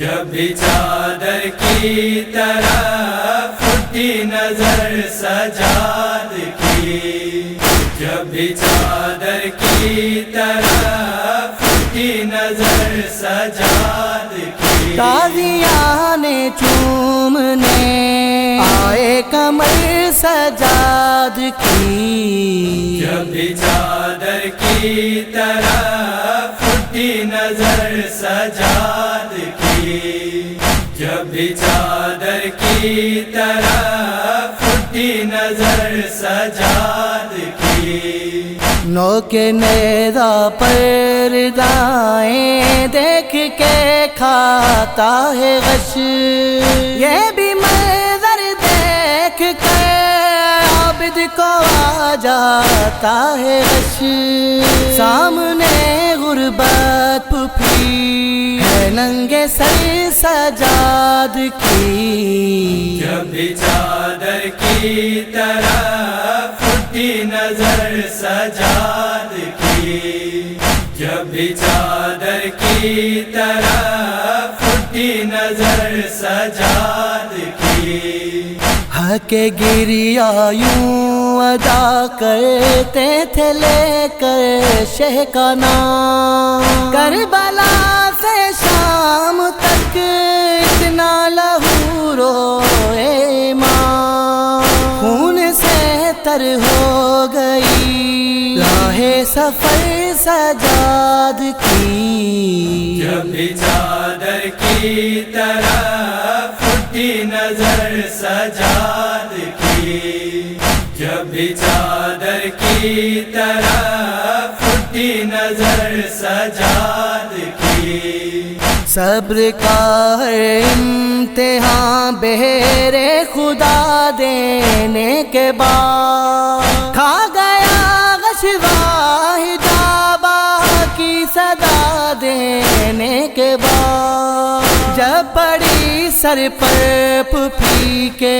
جب بھی چادر کی طرف اٹھی نظر سجاد کی، جب بھی چادر کی طرف اٹھی نظر سجاد کی، تازیان چومنے آئے کمر سجاد کی، جب بھی چادر کی طرف اٹھی نظر سجاد کی، جب بھی چادر کی طرف اٹھی نظر سجاد کی، نو کے نیزہ پر دائیں دیکھ کے کھاتا ہے غش، یہ بھی منظر دیکھ کر عابد کو آ جاتا ہے غش، سامنے غربت پھوپھی ہے ننگے سر سجاد کی، جب بھی چادر کی طرف اٹھی نظر سجاد کی، جب بھی چادر کی طرف اٹھی نظر سجاد کی، حق گریا یوں ادا کرتے تھے لے کر شہ کا نام، کربلا سے شام تک اتنا لہو روئے ماں، خون سے تر ہو گئی راہ سفر سجاد کی، جب بھی چادر کی طرف اٹھی نظر سجاد کی، جب بھی چادر کی طرف اٹھی نظر سجاد کی، صبر کا ہر امتحان بہر خدا دینے کے بعد کھا گیا غشوا حجابہ کی صدا دینے کے بعد، جب پڑی سر پر پھوپھی کے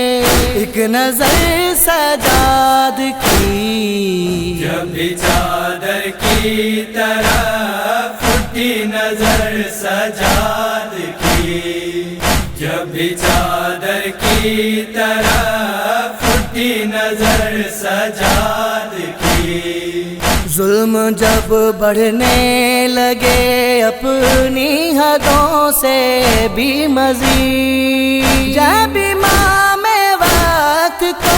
ایک نظر سجاد کی، جب بھی چادر کی طرف اٹھی نظر سجاد کی، جب بھی چادر کی طرف اٹھی نظر سجاد کی، ظلم جب بڑھنے لگے اپنی حدوں سے بھی مزید، جب امام وقت کو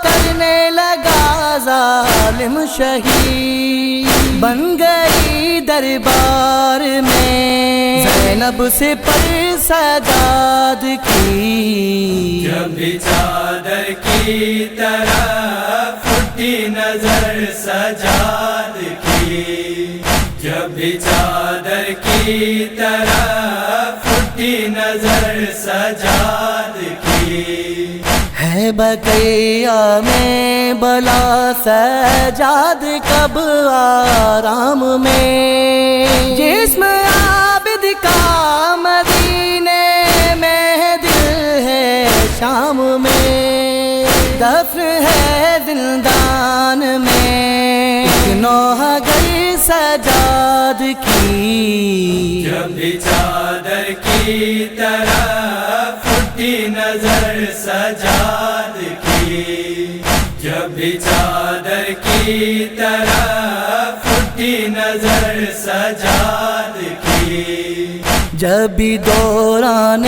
کرنے لگا ظالم شہید، بن گئی دربار میں زینب سے پر سجاد کی، جب بھی چادر کی طرف اٹھی نظر سجاد کی، جب بھی چادر کی طرف اٹھی نظر سجاد کی، ہے بقیہ میں بلا سجاد کب آرام میں، جسم عابد کا مدینے میں دل ہے شام میں، دفن ہے زندان میں نوح گئی سجاد کی، جب بھی چادر کی طرف اٹھی نظر سجاد کی، جب بھی چادر کی طرف اٹھی نظر سجاد کی، جب بھی دوران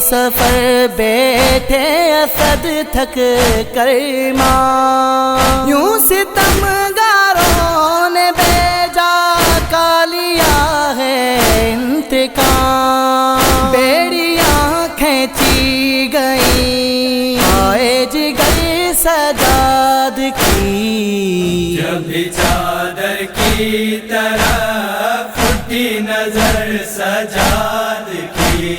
سفر بیٹھے اسد تھک کر ماں، یوں ستم گاروں نے بیجا کا لیا ہے انتقام، بیڑیاں کھینچی گئی آئے جگر سجاد کی، جب بھی چادر کی طرف اٹھی نظر سجاد کی،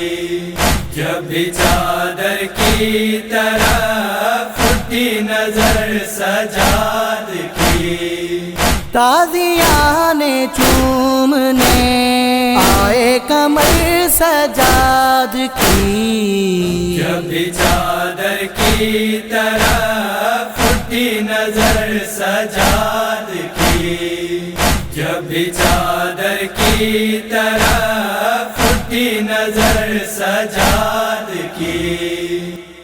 جب بھی چادر کی طرف اٹھی نظر سجاد کی، تازیان چومنے آئے کمر سجاد کی، جب بھی چادر کی طرف اٹھی نظر سجاد کی، جب بھی چادر کی طرف اٹھی نظر نظر سجاد کی